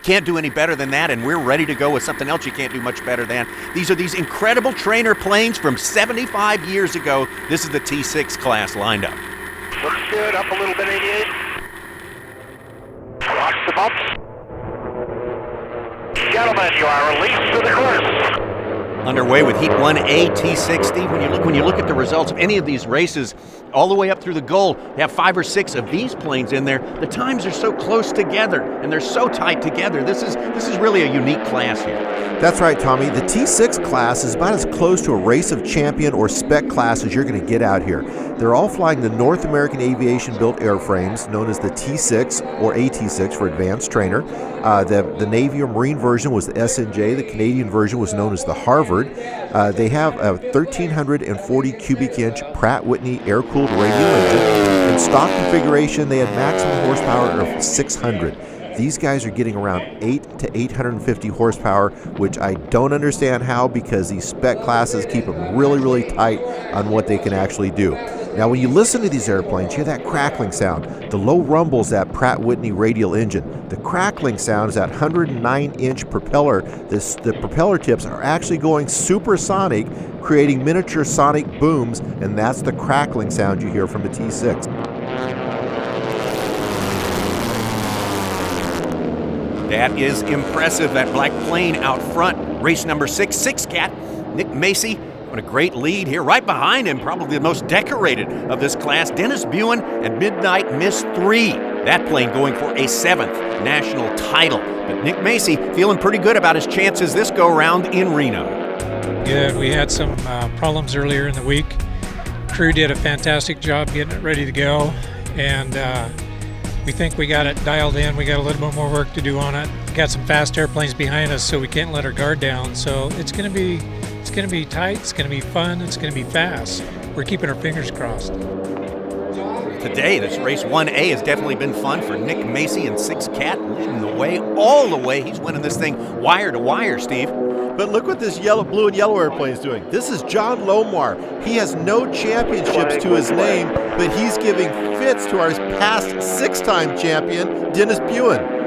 Can't do any better than that, and we're ready to go with something else you can't do much better than. These are these incredible trainer planes from 75 years ago. This is the T-6 class lined up. Looks good, up a little bit, 88. Watch the bumps. Gentlemen, you are released to the course. Underway with Heat 1A T-6. Steve, when you look at the results of any of these races, all the way up through the goal, they have 5 or 6 of these planes in there. The times are so close together, and they're so tight together. This is really a unique class here. That's right, Tommy. The T6 class is about as close to a race of champion or spec class as you're going to get out here. They're all flying the North American Aviation built airframes known as the T6 or AT6 for advanced trainer. The Navy or Marine version was the SNJ. The Canadian version was known as the Harvard. They have a 1,340 cubic inch Pratt Whitney air-cooled radial engine. In stock configuration, they had maximum horsepower of 600. These guys are getting around 8 to 850 horsepower, which I don't understand how, because these spec classes keep them really, really tight on what they can actually do. Now, when you listen to these airplanes, you hear that crackling sound. The low rumbles, that Pratt Whitney radial engine. The crackling sound is that 109-inch propeller. The propeller tips are actually going supersonic, creating miniature sonic booms, and that's the crackling sound you hear from the T6. That is impressive, that black plane out front. Race number 6, Six Cat, Nick Macy on a great lead here. Right behind him, probably the most decorated of this class, Dennis Buin and Midnight Miss 3. That plane going for a 7th national title. But Nick Macy feeling pretty good about his chances this go-around in Reno. Good. We had some problems earlier in the week. Crew did a fantastic job getting it ready to go, and we think we got it dialed in. We got a little bit more work to do on it. Got some fast airplanes behind us, so we can't let our guard down. So it's going to be tight. It's going to be fun. It's going to be fast. We're keeping our fingers crossed. Today, this race 1A has definitely been fun for Nick Macy and Six Cat, leading the way all the way. He's winning this thing wire to wire, Steve. But look what this blue and yellow airplane is doing. This is John Lomar. He has no championships to his name, but he's giving fits to our past 6-time champion, Dennis Buin.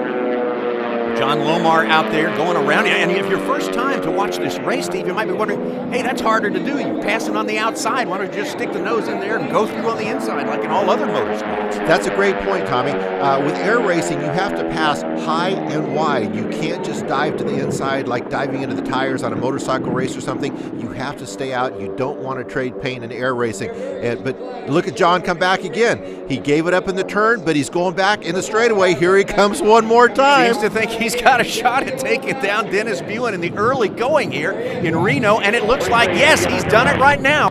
John Lomar out there going around. And if your first time to watch this race, Steve, you might be wondering, hey, that's harder to do. You're passing on the outside. Why don't you just stick the nose in there and go through on the inside like in all other motorsports? That's a great point, Tommy. With air racing, you have to pass high and wide. You can't just dive to the inside like diving into the tires on a motorcycle race or something. You have to stay out. You don't want to trade paint in air racing. But look at John come back again. He gave it up in the turn, but he's going back in the straightaway. Here he comes one more time. Seems to think he's got a shot at taking down Dennis Buin in the early going here in Reno, and it looks like, yes, he's done it right now.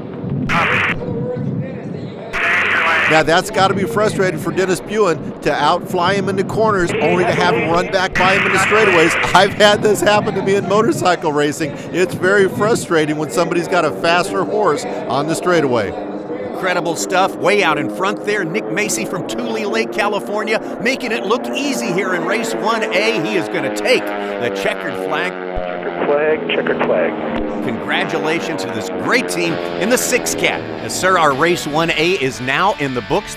Now that's got to be frustrating for Dennis Buin to outfly him into corners only to have him run back by him in the straightaways. I've had this happen to me in motorcycle racing. It's very frustrating when somebody's got a faster horse on the straightaway. Incredible stuff. Way out in front there, Nick Macy from Tule Lake, California, making it look easy here in race 1A. He is going to take the checkered flag. Checkered flag. Congratulations to this great team in the Six Cat. Yes, sir, our race 1A is now in the books.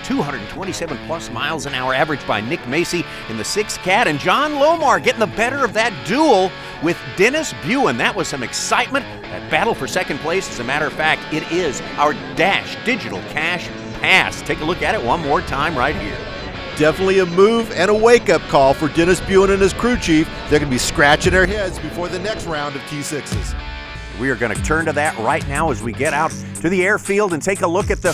227 plus miles an hour average by Nick Macy in the Six Cat, and John Lomar getting the better of that duel with Dennis Buin. That was some excitement. That battle for second place, as a matter of fact, it is our Dash Digital Cash Pass. Take a look at it one more time right here. Definitely a move and a wake-up call for Dennis Buin and his crew chief. They're going to be scratching their heads before the next round of T6s. We are going to turn to that right now as we get out to the airfield and take a look at the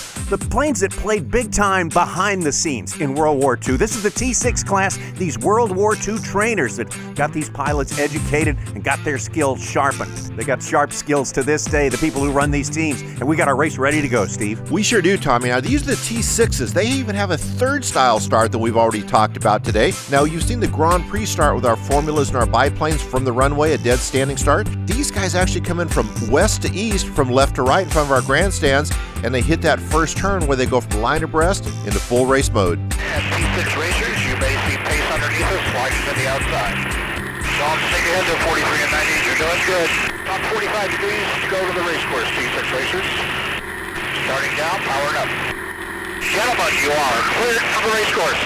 planes that played big time behind the scenes in World War II. This is the T6 class, these World War II trainers that got these pilots educated and got their skills sharpened. They got sharp skills to this day, the people who run these teams, and we got our race ready to go, Steve. We sure do, Tommy. Now, these are the T6s. They even have a third style start that we've already talked about today. Now, you've seen the Grand Prix start with our formulas and our biplanes from the runway, a dead standing start. These guys actually come in from west to east, from left to right in front of our grandstands, and they hit that first turn where they go from line abreast into full race mode. At T6 racers, you may see pace underneath us, sliding to the outside. Don't think ahead to 43 and 90. You're doing good. Top 45 degrees, go to the race course, T6 racers. Starting down, powering up. Gentlemen, you are cleared from the race course.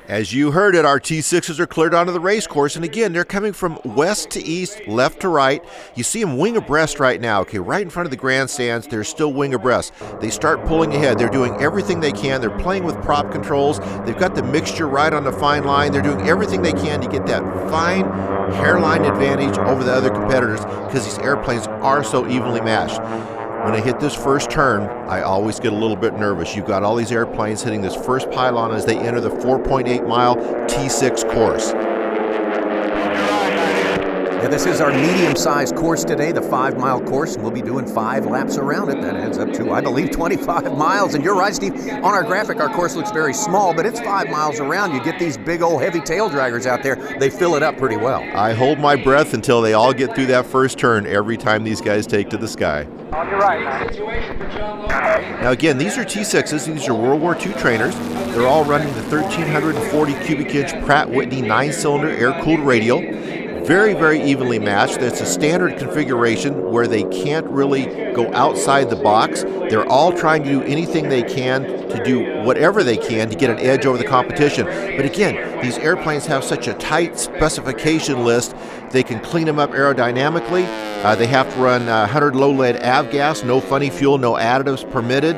As you heard it, our T6s are cleared onto the race course, and again, they're coming from west to east, left to right. You see them wing abreast right now, okay, right in front of the grandstands. They're still wing abreast. They start pulling ahead. They're doing everything they can. They're playing with prop controls. They've got the mixture right on the fine line. They're doing everything they can to get that fine hairline advantage over the other competitors because these airplanes are so evenly matched. When I hit this first turn, I always get a little bit nervous. You've got all these airplanes hitting this first pylon as they enter the 4.8-mile T6 course. Yeah, this is our medium-sized course today, the 5-mile course, and we'll be doing 5 laps around it. That adds up to, I believe, 25 miles. And you're right, Steve. On our graphic, our course looks very small, but it's 5 miles around. You get these big old heavy tail draggers out there, they fill it up pretty well. I hold my breath until they all get through that first turn every time these guys take to the sky. On your right, man. Now again, these are T6s. These are World War II trainers. They're all running the 1,340 cubic inch Pratt Whitney 9-cylinder air-cooled radial. Very, very evenly matched. It's a standard configuration where they can't really go outside the box. They're all trying to do anything they can to do whatever they can to get an edge over the competition. But again, these airplanes have such a tight specification list, they can clean them up aerodynamically. They have to run 100 low-lead avgas, no funny fuel, no additives permitted.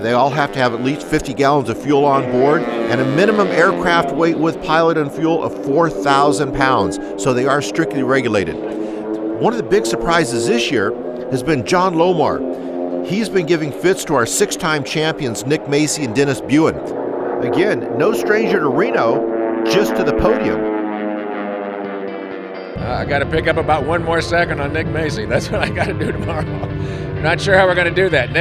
They all have to have at least 50 gallons of fuel on board and a minimum aircraft weight with pilot and fuel of 4,000 pounds. So they are strictly regulated. One of the big surprises this year has been John Lomar. He's been giving fits to our 6-time champions Nick Macy and Dennis Buin. Again, no stranger to Reno, just to the podium. I got to pick up about 1 more second on Nick Macy. That's what I got to do tomorrow. Not sure how we're going to do that.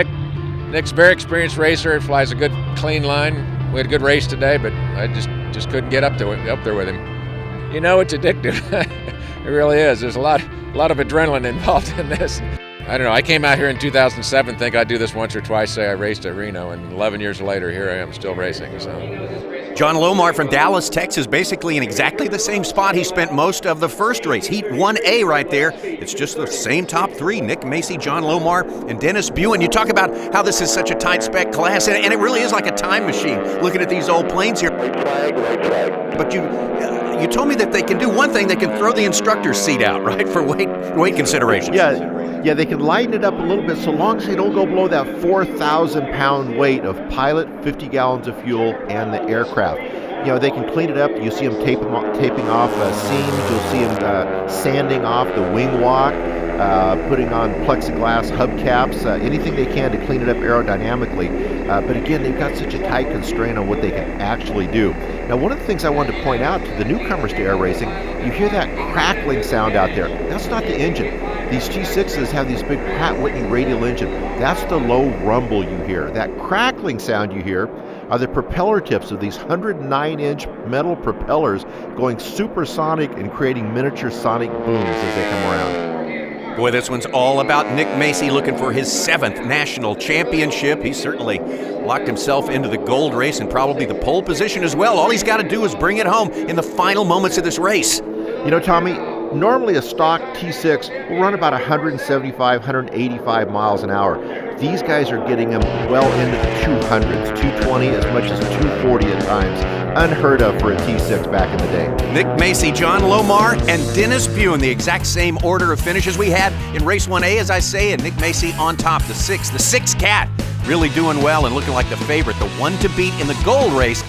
Nick's a very experienced racer. Flies a good, clean line. We had a good race today, but I just couldn't get up there with him. You know, it's addictive. It really is. There's a lot of adrenaline involved in this. I don't know. I came out here in 2007 thinking I'd do this once or twice. Say I raced at Reno, and 11 years later, here I am still racing. So. John Lomar from Dallas, Texas, basically in exactly the same spot he spent most of the first race. Heat 1A right there. It's just the same top 3, Nick Macy, John Lomar, and Dennis Buin. You talk about how this is such a tight spec class, and it really is like a time machine looking at these old planes here. White flag. But you told me that they can do one thing, they can throw the instructor's seat out, right, for weight considerations. Yeah, they can lighten it up a little bit so long as they don't go below that 4,000-pound weight of pilot, 50 gallons of fuel, and the aircraft. You know, they can clean it up. You see them taping off seams. You'll see them sanding off the wing walk, putting on plexiglass hubcaps, anything they can to clean it up aerodynamically. But again, they've got such a tight constraint on what they can actually do. Now, one of the things I wanted to point out to the newcomers to air racing, you hear that crackling sound out there. That's not the engine. These T6s have these big Pratt Whitney radial engine. That's the low rumble you hear. That crackling sound you hear are the propeller tips of these 109-inch metal propellers going supersonic and creating miniature sonic booms as they come around. Boy, this one's all about Nick Macy looking for his 7th national championship. He certainly locked himself into the gold race and probably the pole position as well. All he's got to do is bring it home in the final moments of this race. You know, Tommy, normally a stock T6 will run about 175, 185 miles an hour. These guys are getting them well into the 200s, 220, as much as 240 at times. Unheard of for a T6 back in the day. Nick Macy, John Lomar, and Dennis Buin, the exact same order of finishes we had in race 1A, as I say, and Nick Macy on top, the 6 Cat, really doing well and looking like the favorite, the one to beat in the gold race.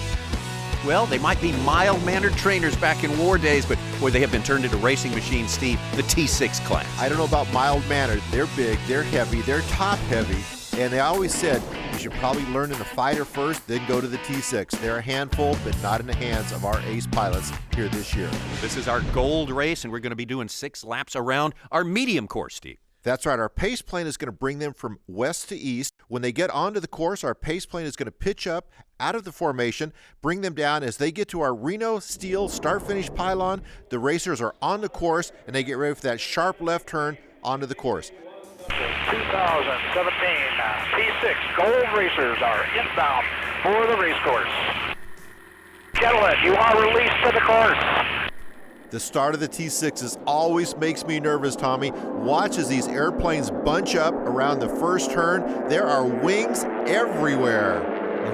Well, they might be mild-mannered trainers back in war days, but boy, they have been turned into racing machines, Steve, the T6 class. I don't know about mild-mannered. They're big, they're heavy, they're top-heavy, and they always said you should probably learn in the fighter first, then go to the T6. They're a handful, but not in the hands of our ace pilots here this year. This is our gold race, and we're going to be doing 6 laps around our medium course, Steve. That's right. Our pace plane is going to bring them from west to east. When they get onto the course, our pace plane is going to pitch up out of the formation, bring them down as they get to our Reno steel start-finish pylon. The racers are on the course, and they get ready for that sharp left turn onto the course. 2017 T6 Gold Racers are inbound for the race course. Gentlemen, you are released to the course. The start of the T6s always makes me nervous, Tommy. Watch as these airplanes bunch up around the first turn. There are wings everywhere.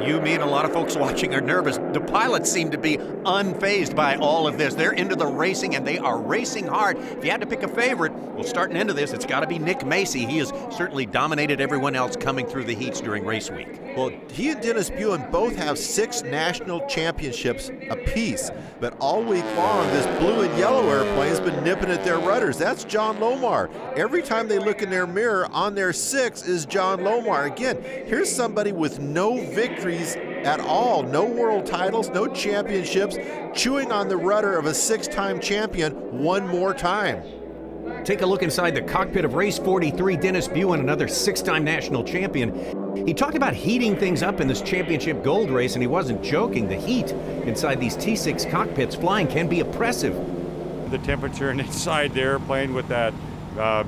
You, me, and a lot of folks watching are nervous. The pilots seem to be unfazed by all of this. They're into the racing, and they are racing hard. If you had to pick a favorite, well, starting into this, it's got to be Nick Macy. He has certainly dominated everyone else coming through the heats during race week. Well, he and Dennis Buin both have 6 national championships apiece, but all week long, this blue and yellow airplane's been nipping at their rudders. That's John Lomar. Every time they look in their mirror, on their 6 is John Lomar. Again, here's somebody with no victories at all, no world titles, no championships, chewing on the rudder of a 6-time champion one more time. Take a look inside the cockpit of race 43. Dennis Buin, another 6-time national champion. He talked about heating things up in this championship gold race, and he wasn't joking. The heat inside these T-6 cockpits flying can be oppressive. The temperature inside the airplane with that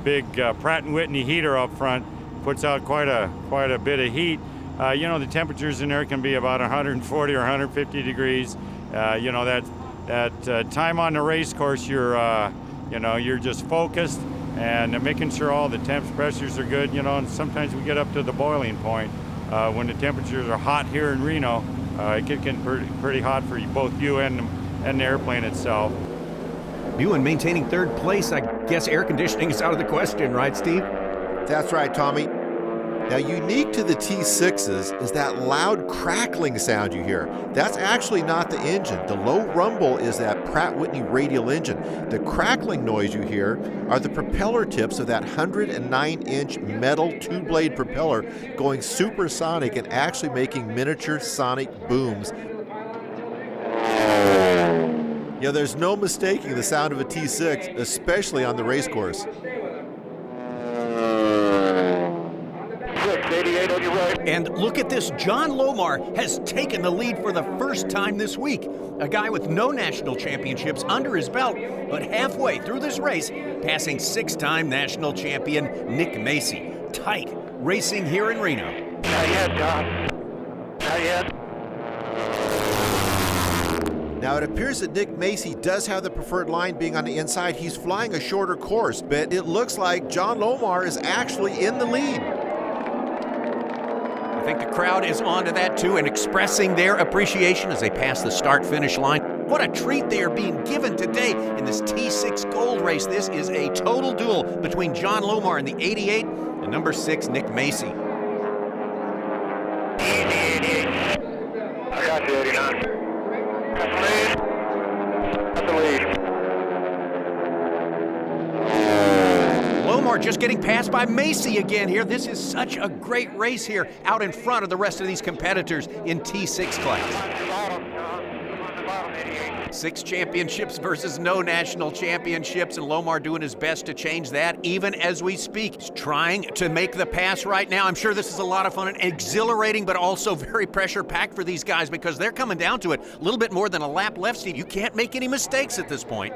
big Pratt & Whitney heater up front puts out quite a bit of heat. You know, the temperatures in there can be about 140 or 150 degrees. You know, that time on the race course, you're just focused and making sure all the temps pressures are good. You know, and sometimes we get up to the boiling point when the temperatures are hot here in Reno. It can get pretty hot for both you and the airplane itself. Buin maintaining 3rd place. I guess air conditioning is out of the question, right, Steve? That's right, Tommy. Now, unique to the T6s is that loud crackling sound you hear. That's actually not the engine. The low rumble is that Pratt & Whitney radial engine. The crackling noise you hear are the propeller tips of that 109-inch metal 2-blade propeller going supersonic and actually making miniature sonic booms. Yeah, there's no mistaking the sound of a T6, especially on the race course. 88 on your right. And look at this, John Lomar has taken the lead for the first time this week. A guy with no national championships under his belt, but halfway through this race, passing 6-time national champion Nick Macy. Tight racing here in Reno. Not yet, John. Not yet. Now, it appears that Nick Macy does have the preferred line being on the inside. He's flying a shorter course, but it looks like John Lomar is actually in the lead. I think the crowd is onto that too and expressing their appreciation as they pass the start-finish line. What a treat they are being given today in this T6 gold race. This is a total duel between John Lomar in the 88 and number 6, Nick Macy. I got you, 89. Got the lead. Lomar just getting passed by Macy again here. This is such a great race here out in front of the rest of these competitors in T6 class. 6 championships versus no national championships, and Lomar doing his best to change that even as we speak. He's trying to make the pass right now. I'm sure this is a lot of fun and exhilarating, but also very pressure-packed for these guys because they're coming down to it. A little bit more than a lap left, Steve. You can't make any mistakes at this point.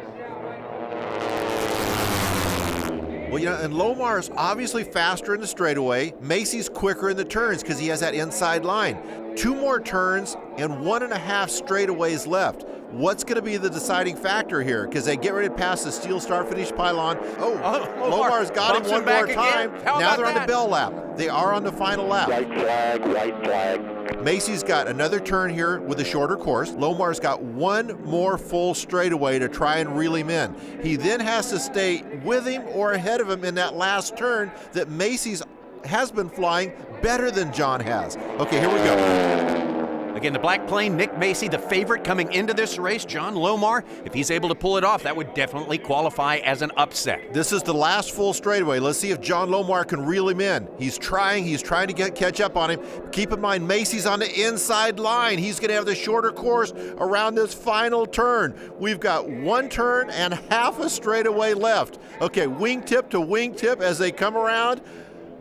Well, you know, and Lomar is obviously faster in the straightaway. Macy's quicker in the turns because he has that inside line. 2 more turns and 1.5 straightaways left. What's going to be the deciding factor here? Because they get ready to pass the steel start-finish pylon. Lomar's got him one more time. Now they're on the bell lap. They are on the final lap. White flag, white flag. Macy's got another turn here with a shorter course. Lomar's got 1 more full straightaway to try and reel him in. He then has to stay with him or ahead of him in that last turn that Macy's has been flying better than John has. Okay, here we go. Again, the black plane, Nick Macy, the favorite coming into this race. John Lomar, if he's able to pull it off, that would definitely qualify as an upset. This is the last full straightaway. Let's see if John Lomar can reel him in. He's trying to catch up on him. Keep in mind, Macy's on the inside line. He's going to have the shorter course around this final turn. We've got 1 turn and half a straightaway left. Okay, wingtip to wingtip as they come around.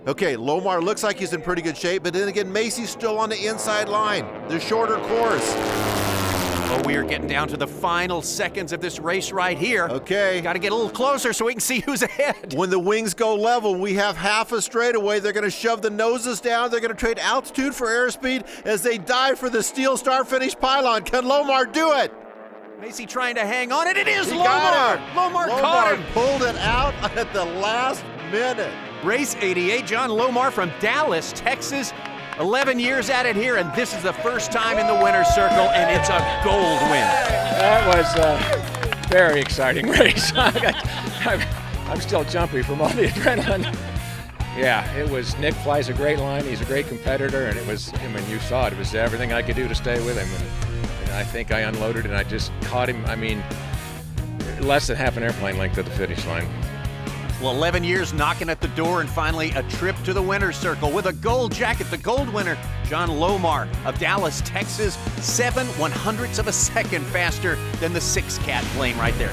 Okay, Lomar looks like he's in pretty good shape, but then again, Macy's still on the inside line, the shorter course. Oh, we are getting down to the final seconds of this race right here. Okay. Got to get a little closer so we can see who's ahead. When the wings go level, we have half a straightaway. They're going to shove the noses down. They're going to trade altitude for airspeed as they dive for the steel start-finish pylon. Can Lomar do it? Macy trying to hang on, and it is He Lomar. got it. Lomar caught him. Pulled it out at the last minute. Race 88, John Lomar from Dallas, Texas. 11 years at it here, and this is the first time in the winner's circle, and it's a gold win. That was a very exciting race. I'm still jumpy from all the adrenaline. Yeah, it was. Nick flies a great line. He's a great competitor, and it was. I mean, you saw it. It was everything I could do to stay with him, and I think I unloaded and I just caught him. I mean, less than half an airplane length at the finish line. Well, 11 years knocking at the door, and finally a trip to the winner's circle with a gold jacket. The gold winner, John Lomar of Dallas, Texas, 7/100ths of a second faster than the 6 Cat plane right there.